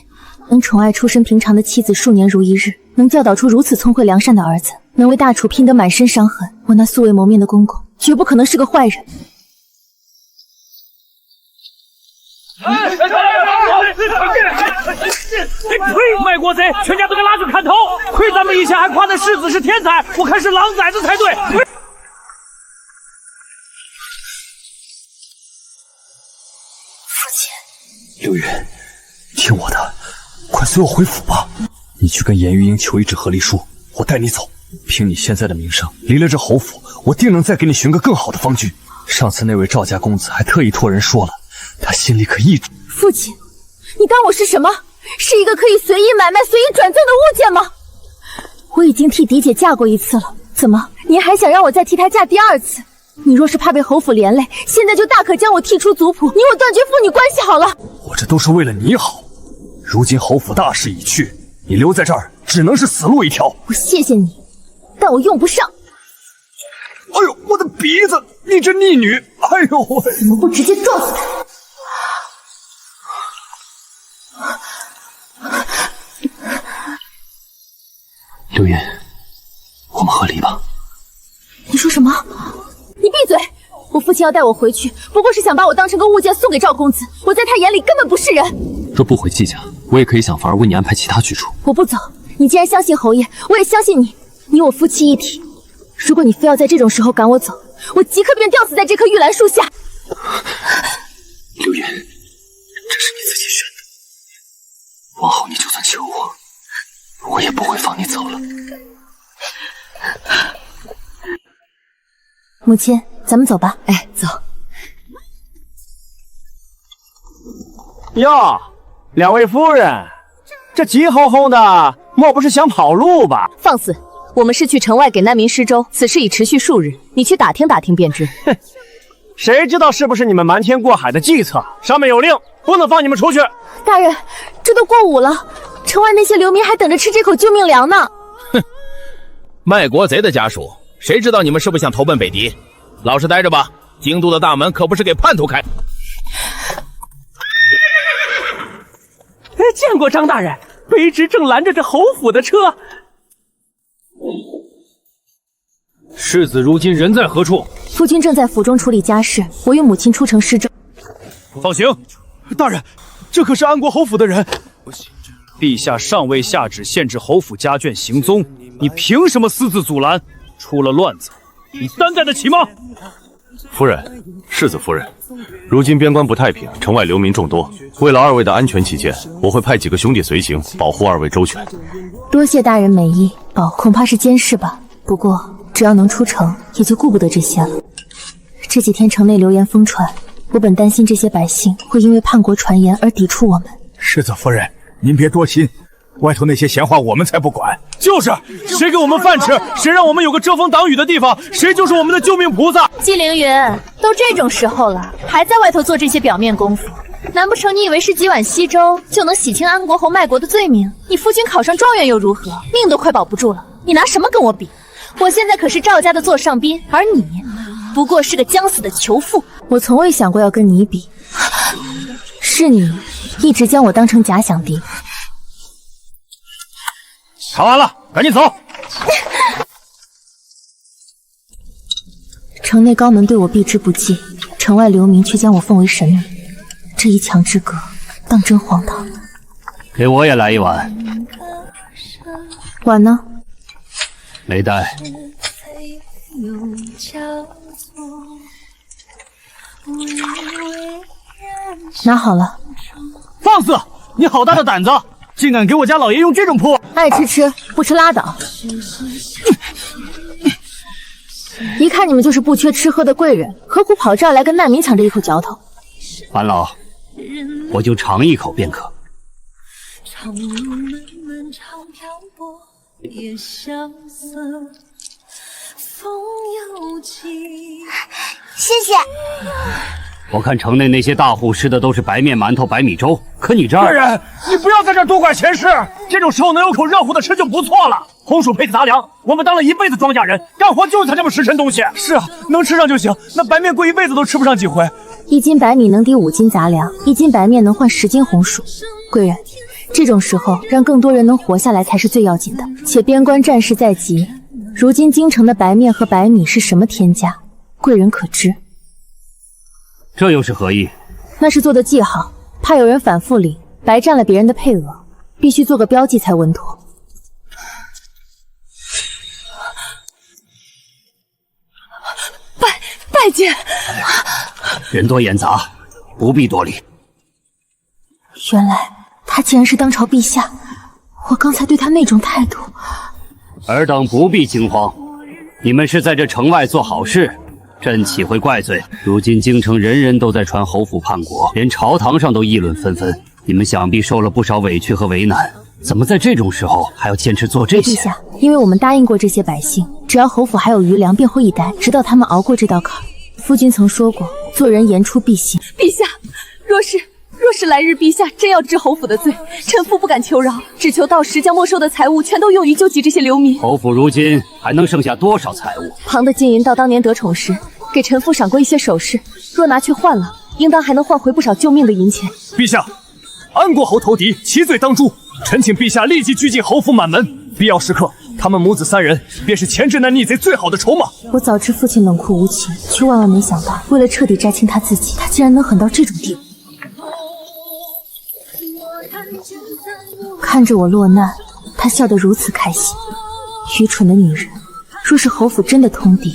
能宠爱出身平常的妻子数年如一日，能教导出如此聪慧良善的儿子，能为大楚拼得满身伤痕，我那素未谋面的公公绝不可能是个坏人。呸！卖国贼，全家都给拉去砍头！亏咱们以前还夸那世子是天才，我看是狼崽子才对。刘云，听我的，快随我回府吧。你去跟严玉英求一纸和离书，我带你走。凭你现在的名声，离了这侯府，我定能再给你寻个更好的方居。上次那位赵家公子还特意托人说了，他心里可一。父亲，你当我是什么？是一个可以随意买卖、随意转赠的物件吗？我已经替嫡姐嫁过一次了，怎么您还想让我再替她嫁第2次？你若是怕被侯府连累，现在就大可将我剔出族谱，你我断绝父女关系好了。我这都是为了你好。如今侯府大势已去，你留在这儿只能是死路一条。我谢谢你，但我用不上。哎呦，我的鼻子！你这逆女！哎呦喂！怎么不直接撞死他？刘云，我们和离吧。你说什么？你闭嘴！我父亲要带我回去，不过是想把我当成个物件送给赵公子，我在他眼里根本不是人。若不回季家，我也可以想法儿为你安排其他去处。我不走，你既然相信侯爷，我也相信你，你我夫妻一体。如果你非要在这种时候赶我走，我即刻便吊死在这棵玉兰树下。刘云，这是你自己选的，往后你就算求我，我也不会放你走了。母亲，咱们走吧。哎，走。哟，两位夫人，这急吼吼的，莫不是想跑路吧？放肆！我们是去城外给难民施粥，此事已持续数日，你去打听打听便知。哼，谁知道是不是你们瞒天过海的计策？上面有令，不能放你们出去。大人，这都过午了，城外那些流民还等着吃这口救命粮呢。哼，卖国贼的家属，谁知道你们是不是想投奔北狄？老实待着吧，京都的大门可不是给叛徒开。见过张大人，卑职正拦着这侯府的车。世子如今人在何处？夫君正在府中处理家事，我与母亲出城施粥。放行，大人，这可是安国侯府的人。陛下尚未下旨限制侯府家眷行踪，你凭什么私自阻拦？出了乱子，你担待得起吗？夫人，世子夫人，如今边关不太平，城外流民众多，为了二位的安全起见，我会派几个兄弟随行，保护二位周全。多谢大人美意，恐怕是监视吧。不过只要能出城，也就顾不得这些了。这几天城内流言疯传，我本担心这些百姓会因为叛国传言而抵触我们。世子夫人，您别多心，外头那些闲话我们才不管。就是，谁给我们饭吃，谁让我们有个遮风挡雨的地方，谁就是我们的救命菩萨。纪凌云，都这种时候了，还在外头做这些表面功夫，难不成你以为是几碗稀粥就能洗清安国侯卖国的罪名？你父亲考上状元又如何？命都快保不住了，你拿什么跟我比？我现在可是赵家的座上宾，而你不过是个将死的囚妇。我从未想过要跟你比，是你一直将我当成假想敌。查完了，赶紧走。城内高门对我避之不计，城外流民却将我奉为神明，这一墙之隔，当真荒唐。给我也来一碗。碗呢？没带。拿好了。放肆！你好大的胆子，竟敢给我家老爷用这种破！爱吃吃，不吃拉倒。一看你们就是不缺吃喝的贵人，何苦跑这儿来跟难民抢这一口嚼头？樊老，我就尝一口便可。谢谢。我看城内那些大户吃的都是白面馒头、白米粥，可你这儿……贵人，你不要在这儿多管闲事，这种时候能有口热乎的吃就不错了。红薯配杂粮，我们当了一辈子庄稼人，干活就是他这么实诚东西。是啊，能吃上就行，那白面过一辈子都吃不上几回。1斤白米能抵5斤杂粮，1斤白面能换10斤红薯。贵人，这种时候让更多人能活下来才是最要紧的。且边关战事在即，如今京城的白面和白米是什么天价？贵人可知？这又是何意？那是做的记号，怕有人反复领，白占了别人的配额，必须做个标记才稳妥。拜见。人多眼杂，不必多礼。原来他竟然是当朝陛下，我刚才对他那种态度。尔等不必惊慌，你们是在这城外做好事，朕岂会怪罪？如今京城人人都在传侯府叛国，连朝堂上都议论纷纷，你们想必受了不少委屈和为难，怎么在这种时候还要坚持做这些？陛下，因为我们答应过这些百姓，只要侯府还有余粮，便会一待，直到他们熬过这道坎。夫君曾说过，做人言出必行。陛下，若是来日陛下真要治侯府的罪，臣妇不敢求饶，只求到时将没收的财物全都用于救济这些流民。侯府如今还能剩下多少财物？旁的金银到当年得宠时，给臣妇赏过一些首饰，若拿去换了，应当还能换回不少救命的银钱。陛下，安国侯投敌，其罪当诛，臣请陛下立即拘禁侯府满门，必要时刻，他们母子3人便是钳制那逆贼最好的筹码。我早知父亲冷酷无情，却万万没想到，为了彻底摘清他自己，他竟然能狠到这种地步。看着我落难，他笑得如此开心。愚蠢的女人，若是侯府真的通敌，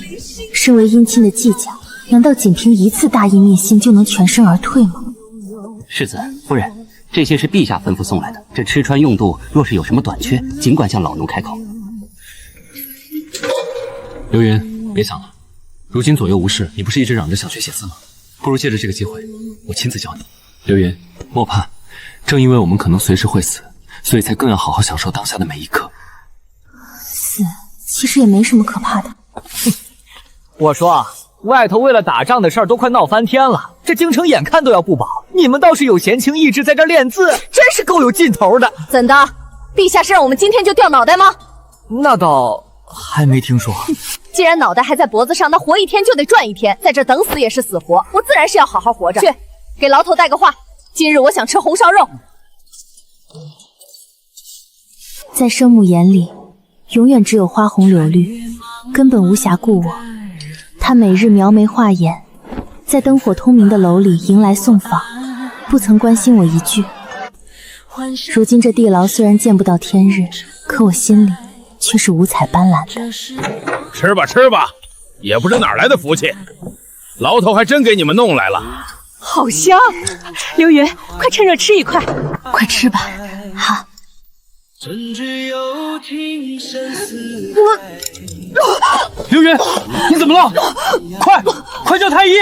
身为姻亲的季家，难道仅凭一次大义灭亲就能全身而退吗？世子夫人，这些是陛下吩咐送来的，这吃穿用度若是有什么短缺，尽管向老奴开口。流云，别想了，如今左右无事，你不是一直嚷着想学写字吗？不如借着这个机会，我亲自教你。流云，莫怕，正因为我们可能随时会死，所以才更要好好享受当下的每一刻。死其实也没什么可怕的。我说啊，外头为了打仗的事儿都快闹翻天了，这京城眼看都要不保，你们倒是有闲情逸致在这儿练字，真是够有劲头的。怎的？陛下是让我们今天就掉脑袋吗？那倒还没听说。既然脑袋还在脖子上，那活一天就得赚一天，在这等死也是死活，我自然是要好好活着。去，给牢头带个话，今日我想吃红烧肉。在生母眼里，永远只有花红柳绿，根本无暇顾我。她每日描眉画眼，在灯火通明的楼里迎来送访，不曾关心我一句。如今这地牢虽然见不到天日，可我心里却是五彩斑斓的。吃吧吃吧，也不知哪来的福气，牢头还真给你们弄来了。好香！流云，快趁热吃一块。快吃吧。好。流云，你怎么了？快叫太医！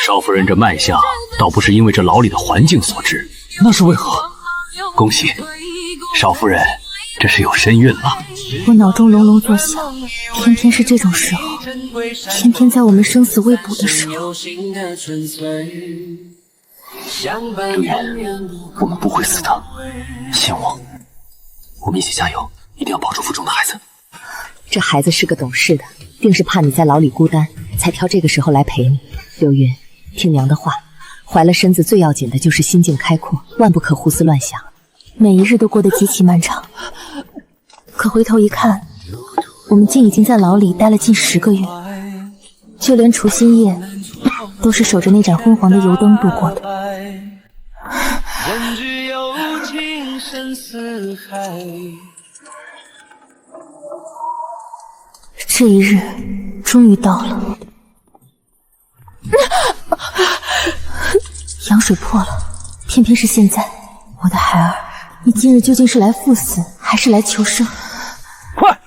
少夫人这脉象，倒不是因为这牢里的环境所致，那是为何？恭喜，少夫人，这是有身孕了。我脑中隆隆作响，偏偏是这种时候，偏偏在我们生死未卜的时候。刘云，我们不会死的，信我。我们一起加油，一定要保住腹中的孩子。这孩子是个懂事的，定是怕你在牢里孤单，才挑这个时候来陪你。刘云，听娘的话，怀了身子最要紧的就是心境开阔，万不可胡思乱想。每一日都过得极其漫长，可回头一看，我们竟已经在牢里待了近10个月，就连除夕夜都是守着那盏昏黄的油灯度过的。这一日终于到了，羊水破了，偏偏是现在，我的孩儿，你今日究竟是来赴死，还是来求生？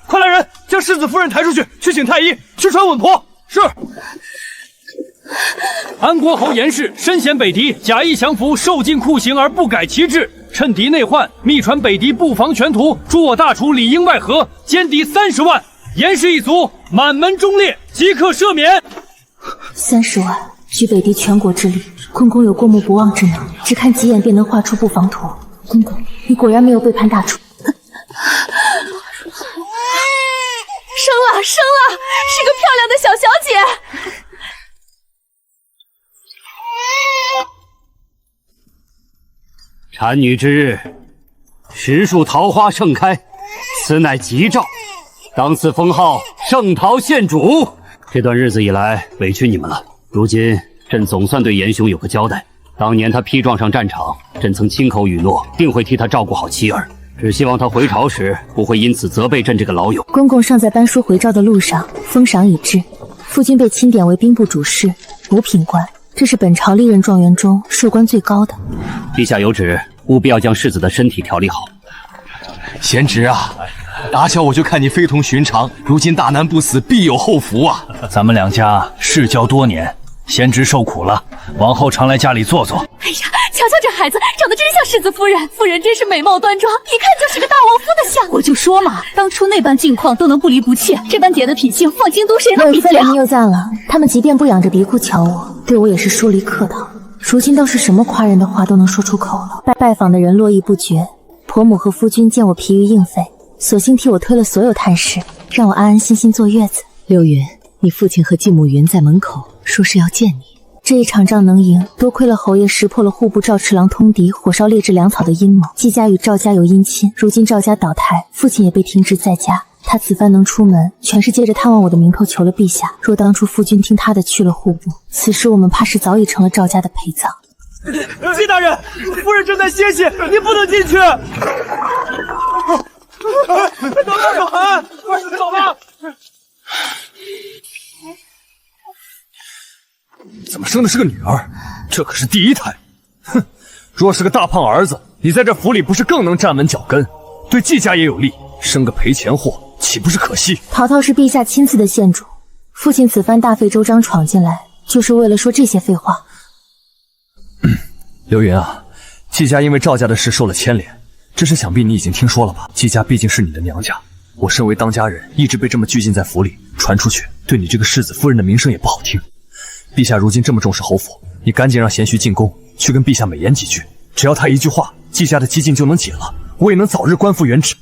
快来人，将世子夫人抬出去，去请太医，去传稳婆。是。安国侯严氏身衔北狄，假意降服，受尽酷刑而不改其志，趁敌内患，密传北狄布防全图，诛我大厨里应外合，歼敌30万。严氏一族满门忠烈，即刻赦免。30万，举北狄全国之力，公公有过目不忘之能，只看几眼便能画出布防图。公公，你果然没有背叛大厨。生了，是个漂亮的小小姐。产女之日，10树桃花盛开，此乃吉兆。当此封号圣桃县主。这段日子以来委屈你们了，如今朕总算对严兄有个交代。当年他披撞上战场，朕曾亲口允诺，定会替他照顾好妻儿，只希望他回朝时不会因此责备朕这个老友。公公尚在班书回朝的路上，封赏已至，夫君被钦点为兵部主事、五品官，这是本朝历任状元中授官最高的。陛下有旨，务必要将世子的身体调理好。贤侄啊，打小我就看你非同寻常，如今大难不死，必有后福啊！咱们两家世交多年，贤侄受苦了，往后常来家里坐坐。哎呀，瞧瞧这孩子，长得真像世子夫人，夫人真是美貌端庄，一看就是个大王夫的相。我就说嘛，当初那般境况都能不离不弃，这般嗲的脾气放京都谁能比得了？你又赞了，他们即便不仰着鼻窟瞧我，对我也是疏离客套。如今倒是什么夸人的话都能说出口了，拜访的人络绎不绝。婆母和夫君见我疲于应付，索性替我推了所有探视，让我安安心心坐月子。刘云，你父亲和继母云在门口，说是要见你。这一场仗能赢，多亏了侯爷识破了户部赵赤郎通敌、火烧劣质粮草的阴谋。季家与赵家有姻亲，如今赵家倒台，父亲也被停职在家。他此番能出门，全是借着探望我的名头求了陛下。若当初夫君听他的去了户部，此时我们怕是早已成了赵家的陪葬。季大人，夫人正在歇息，您不能进去。等等小韩，快走吧。怎么生的是个女儿？这可是第一胎。哼，若是个大胖儿子，你在这府里不是更能站稳脚跟，对季家也有利。生个赔钱货，岂不是可惜？陶陶是陛下亲赐的县主，父亲此番大费周章闯进来，就是为了说这些废话。刘云啊，季家因为赵家的事受了牵连，这事想必你已经听说了吧？季家毕竟是你的娘家，我身为当家人，一直被这么拘禁在府里，传出去，对你这个世子夫人的名声也不好听。陛下如今这么重视侯府，你赶紧让贤婿进宫，去跟陛下美言几句。只要他一句话，季家的激禁就能解了，我也能早日官复原职。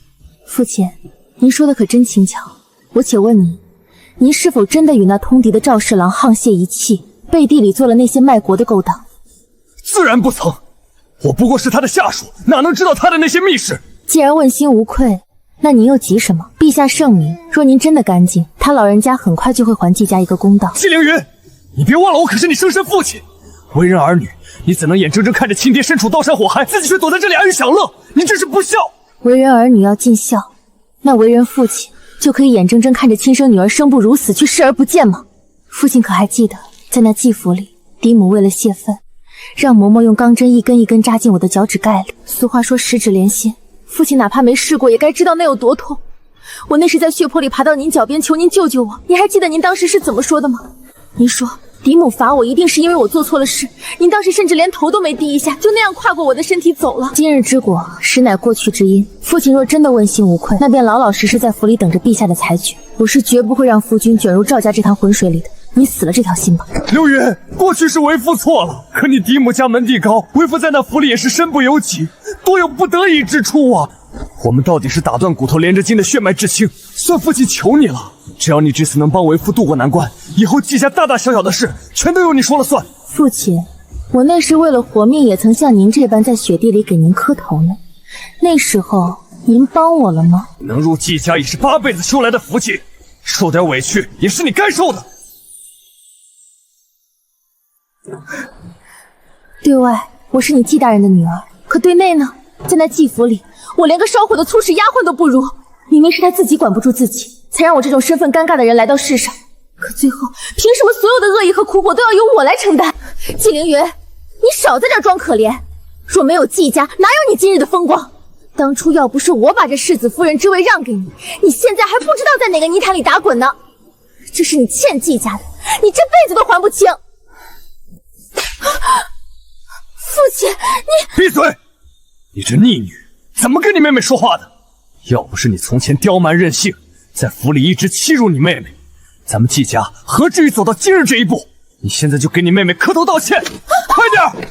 父亲，您说的可真轻巧。我且问您，您是否真的与那通敌的赵侍郎沆瀣一气，背地里做了那些卖国的勾当？自然不曾，我不过是他的下属，哪能知道他的那些密事？既然问心无愧，那您又急什么？陛下圣明，若您真的干净，他老人家很快就会还季家一个公道。季凌云，你别忘了我可是你生身父亲，为人儿女，你怎能眼睁睁看着亲爹身处刀山火海，自己却躲在这里安逸享乐？你这是不孝！为人儿女要尽孝，那为人父亲就可以眼睁睁看着亲生女儿生不如死，却视而不见吗？父亲可还记得，在那季府里，嫡母为了泄愤，让嬷嬷用钢针一根一根扎进我的脚趾盖里。俗话说十指连心，父亲哪怕没试过，也该知道那有多痛。我那是在血泊里爬到您脚边求您救救我，您还记得您当时是怎么说的吗？您说嫡母罚我，一定是因为我做错了事。您当时甚至连头都没低一下，就那样跨过我的身体走了。今日之果，实乃过去之因。父亲若真的问心无愧，那便老老实实在府里等着陛下的裁决。我是绝不会让夫君卷入赵家这潭浑水里的。你死了这条心吧。流云，过去是为父错了，可你嫡母家门第高，为父在那府里也是身不由己，多有不得已之处啊。我们到底是打断骨头连着筋的血脉至亲，算父亲求你了。只要你这次能帮为父渡过难关，以后季家大大小小的事全都由你说了算。父亲，我那时为了活命，也曾像您这般在雪地里给您磕头呢。那时候您帮我了吗？能入季家也是8辈子修来的福气，受点委屈也是你该受的。对外我是你季大人的女儿，可对内呢，在那季府里，我连个烧火的粗使丫鬟都不如。明明是他自己管不住自己，才让我这种身份尴尬的人来到世上。可最后，凭什么所有的恶意和苦果都要由我来承担？季凌云，你少在这装可怜。若没有季家，哪有你今日的风光？当初要不是我把这世子夫人之位让给你，你现在还不知道在哪个泥潭里打滚呢。这是你欠季家的，你这辈子都还不清。父亲，你闭嘴！你这逆女，怎么跟你妹妹说话的？要不是你从前刁蛮任性，在府里一直欺辱你妹妹，咱们季家何至于走到今日这一步？你现在就给你妹妹磕头道歉，快点！放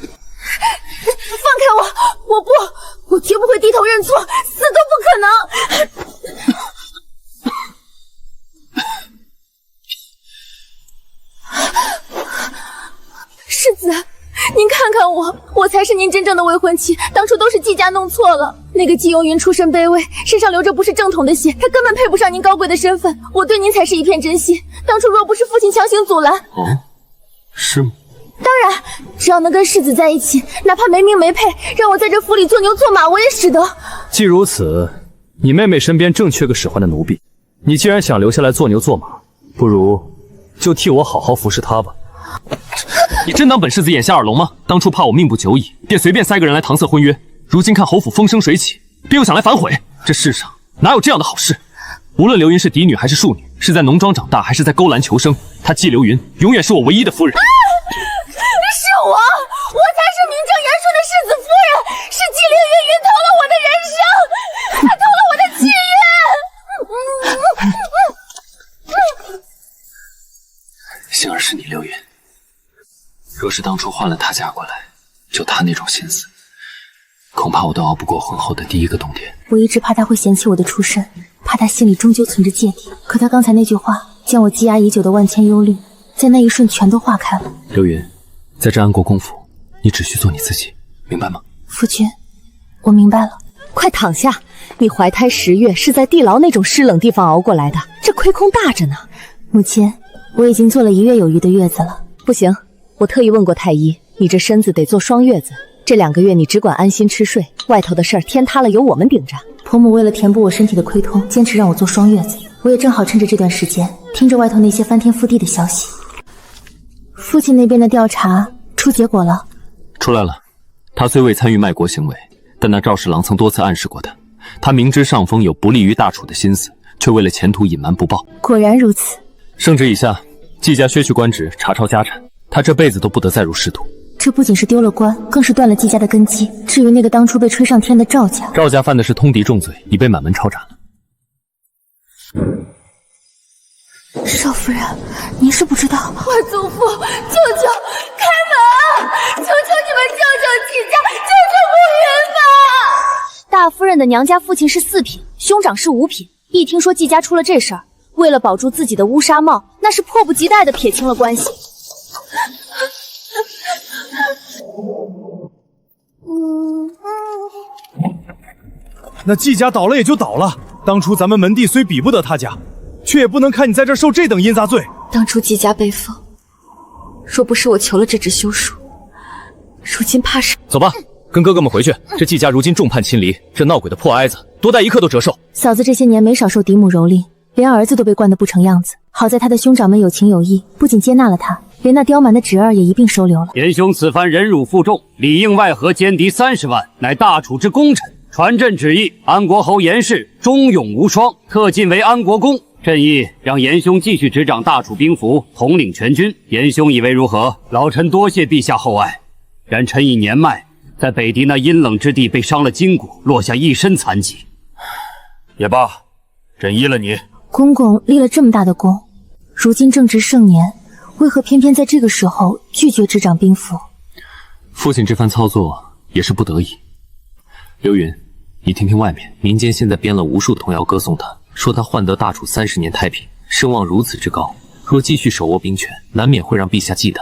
开我！我绝不会低头认错，死都不可能！世子，您看看我才是您真正的未婚妻，当初都是季家弄错了。那个季永云出身卑微，身上流着不是正统的血，他根本配不上您高贵的身份。我对您才是一片真心，当初若不是父亲强行阻拦，是吗？当然，只要能跟世子在一起，哪怕没名没配，让我在这府里做牛做马，我也使得。既如此，你妹妹身边正缺个使唤的奴婢，你既然想留下来做牛做马，不如就替我好好服侍她吧。你真当本世子眼瞎耳聋吗？当初怕我命不久矣，便随便塞个人来搪塞婚约，如今看侯府风生水起，便又想来反悔。这世上哪有这样的好事？无论流云是嫡女还是庶女，是在农庄长大还是在勾栏求生，她季流云永远是我唯一的夫人。是我才是名正言顺的世子夫人，是季凌云偷了我的人生，他偷了我的契约。幸而是你流云，若是当初换了她嫁过来，就她那种心思，恐怕我都熬不过婚后的第一个冬天。我一直怕他会嫌弃我的出身，怕他心里终究存着芥蒂。可他刚才那句话，将我积压已久的万千忧虑，在那一瞬全都化开了。流云，在这安国公府，你只需做你自己，明白吗？夫君，我明白了。快躺下，你怀胎10月是在地牢那种湿冷地方熬过来的，这亏空大着呢。母亲，我已经做了1月有余的月子了。不行，我特意问过太医，你这身子得做双月子。这2个月你只管安心吃睡，外头的事儿天塌了由我们顶着。婆母为了填补我身体的亏空，坚持让我做双月子，我也正好趁着这段时间，听着外头那些翻天覆地的消息。父亲那边的调查出结果了？出来了。他虽未参与卖国行为，但那赵侍郎曾多次暗示过他，他明知上峰有不利于大楚的心思，却为了前途隐瞒不报。果然如此。圣旨已下，季家削去官职，查抄家产，他这辈子都不得再入仕途。这不仅是丢了官，更是断了季家的根基。至于那个当初被吹上天的赵家，赵家犯的是通敌重罪，已被满门抄斩了。少夫人，您是不知道，我祖父，舅舅，开门！求求你们救救季家，救救慕云吧！大夫人的娘家父亲是4品，兄长是5品。一听说季家出了这事儿，为了保住自己的乌纱帽，那是迫不及待地撇清了关系。那季家倒了也就倒了，当初咱们门第虽比不得他家，却也不能看你在这受这等阴杂罪。当初季家被封，若不是我求了这纸休书，如今怕是……走吧，跟哥哥们回去。这季家如今众叛亲离，这闹鬼的破哀子，多待一刻都折寿。嫂子这些年没少受嫡母蹂躏，连儿子都被惯得不成样子。好在他的兄长们有情有义，不仅接纳了他，连那刁蛮的侄儿也一并收留了。严兄此番忍辱负重，里应外合歼敌30万，乃大楚之功臣。传朕旨意，安国侯严氏忠勇无双，特进为安国公，朕意让严兄继续执掌大楚兵符，统领全军。严兄以为如何？老臣多谢陛下厚爱，然臣已年迈，在北狄那阴冷之地被伤了筋骨，落下一身残疾。也罢，朕依了你。公公立了这么大的功，如今正值盛年，为何偏偏在这个时候拒绝执掌兵符？父亲这番操作也是不得已。刘云，你听听外面，民间现在编了无数童谣歌颂他，说他换得大楚30年太平，声望如此之高，若继续手握兵权，难免会让陛下忌惮。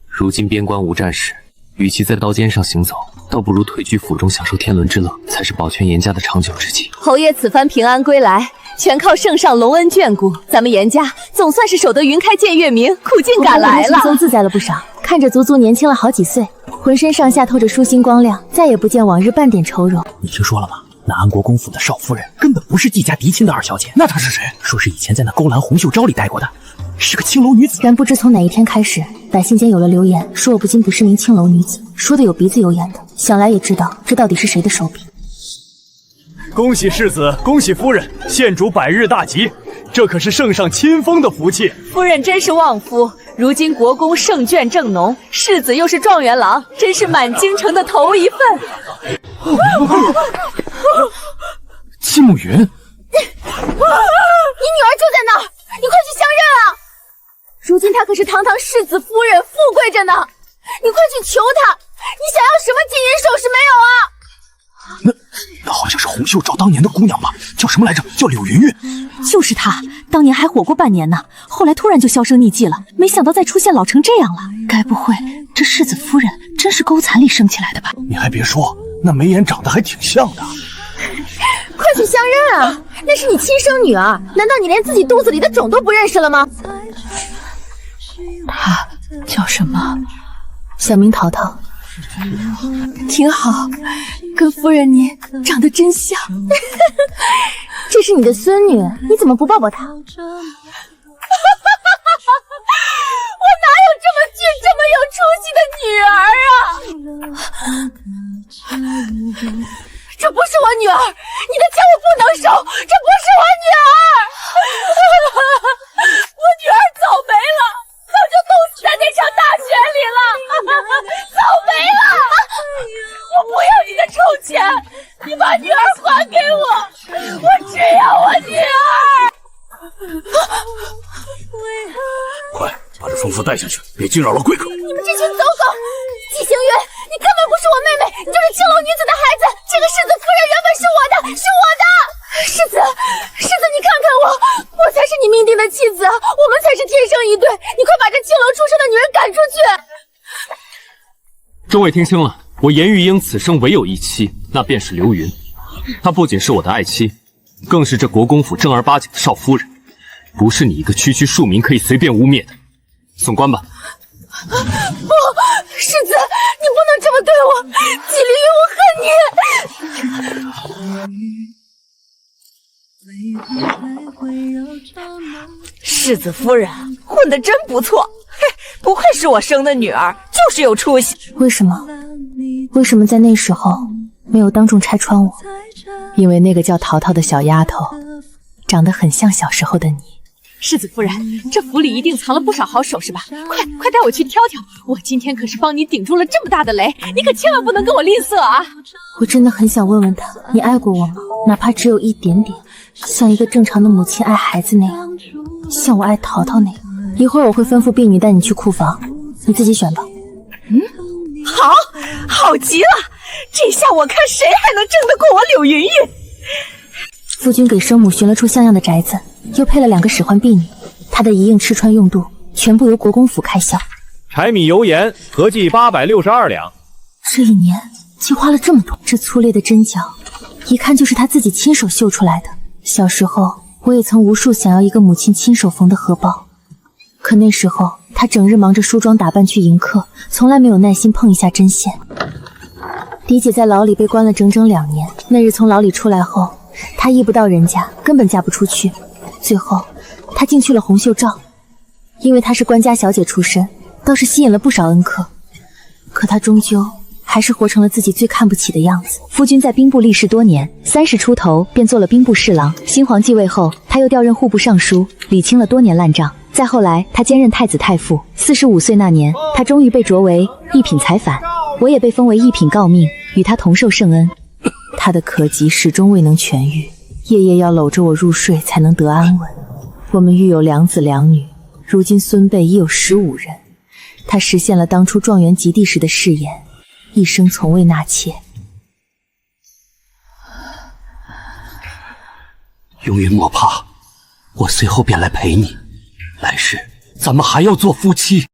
如今边关无战事，与其在刀尖上行走，倒不如退居府中享受天伦之乐，才是保全严家的长久之计。侯爷此番平安归来，全靠圣上隆恩眷顾，咱们严家总算是守得云开见月明，苦尽赶来了。轻松自在了不少，看着足足年轻了好几岁，浑身上下透着舒心光亮，再也不见往日半点愁容。你听说了吗？那安国公府的少夫人根本不是季家嫡亲的二小姐，那她是谁？说是以前在那勾栏红袖招里待过的，是个青楼女子。然不知从哪一天开始，百姓间有了流言，说我不仅不是名青楼女子，说的有鼻子有眼的，想来也知道这到底是谁的手笔。恭喜世子，恭喜夫人，献主百日大吉，这可是圣上亲封的福气。夫人真是旺夫，如今国公圣眷正浓，世子又是状元郎，真是满京城的头一份。季慕云，你女儿就在那儿，你快去相认啊！如今她可是堂堂世子夫人，富贵着呢，你快去求她，你想要什么金银首饰没有啊？那好像是洪秀照当年的姑娘吧？叫什么来着？叫柳云云。就是她，当年还火过半年呢，后来突然就销声匿迹了。没想到再出现老成这样了，该不会这世子夫人真是勾残里生起来的吧？你还别说，那眉眼长得还挺像的。快去相认啊！那是你亲生女儿，难道你连自己肚子里的种都不认识了吗？她叫什么？小名淘淘。挺好，跟夫人你长得真像。这是你的孙女，你怎么不抱抱她？我哪有这么俊、这么有出息的女儿啊！这不是我女儿，你的枪我不能收，这不是我女儿。我女儿早没了，早就冻死在那场大雪里了，早没了！我不要你的臭钱，你把女儿还给我，我只要我女儿。快把这疯妇带下去，别惊扰了贵客。你们这群走狗！季行云，你根本不是我妹妹，你就是青楼女子的孩子。这个世子夫人原本是我的，是我的。世子，你看看我才是你命定的妻子，我们才是天生一对。你快把这青楼出生的女人赶出去！众位听清了，我严玉英此生唯有一妻，那便是刘云。她不仅是我的爱妻，更是这国公府正儿八经的少夫人，不是你一个区区庶民可以随便污蔑的。送官吧。不，世子，你不能这么对我，季凌云，我恨你。世子夫人混得真不错，嘿，不愧是我生的女儿，就是有出息。为什么在那时候没有当众拆穿我？因为那个叫淘淘的小丫头，长得很像小时候的你。世子夫人，这府里一定藏了不少好首饰吧？快带我去挑挑！我今天可是帮你顶住了这么大的雷，你可千万不能跟我吝啬啊！我真的很想问问他，你爱过我吗？哪怕只有一点点，像一个正常的母亲爱孩子那样，像我爱淘淘那样。一会儿我会吩咐婢女带你去库房，你自己选吧。好极了！这下我看谁还能争得过我柳云云。夫君给生母寻了处像样的宅子，又配了2个使唤婢女，她的一应吃穿用度全部由国公府开销。柴米油盐合计862两。这一年竟花了这么多，这粗劣的针脚，一看就是她自己亲手绣出来的。小时候我也曾无数想要一个母亲亲手缝的荷包，可那时候她整日忙着梳妆打扮去迎客，从来没有耐心碰一下针线。嫡姐在牢里被关了整整2年，那日从牢里出来后，她依不到人家，根本嫁不出去。最后她竟去了洪秀照，因为她是官家小姐出身，倒是吸引了不少恩客。可她终究还是活成了自己最看不起的样子。夫君在兵部历仕多年，30出头便做了兵部侍郎。新皇继位后，他又调任户部尚书，理清了多年烂账。再后来，他兼任太子太傅。45岁那年，他终于被擢为一品才反，我也被封为一品诰命，与他同受圣恩。他的咳疾始终未能痊愈，夜夜要搂着我入睡才能得安稳。我们育有2子2女，如今孙辈已有15人。他实现了当初状元及第时的誓言，一生从未纳妾。永云莫怕，我随后便来陪你。来世咱们还要做夫妻。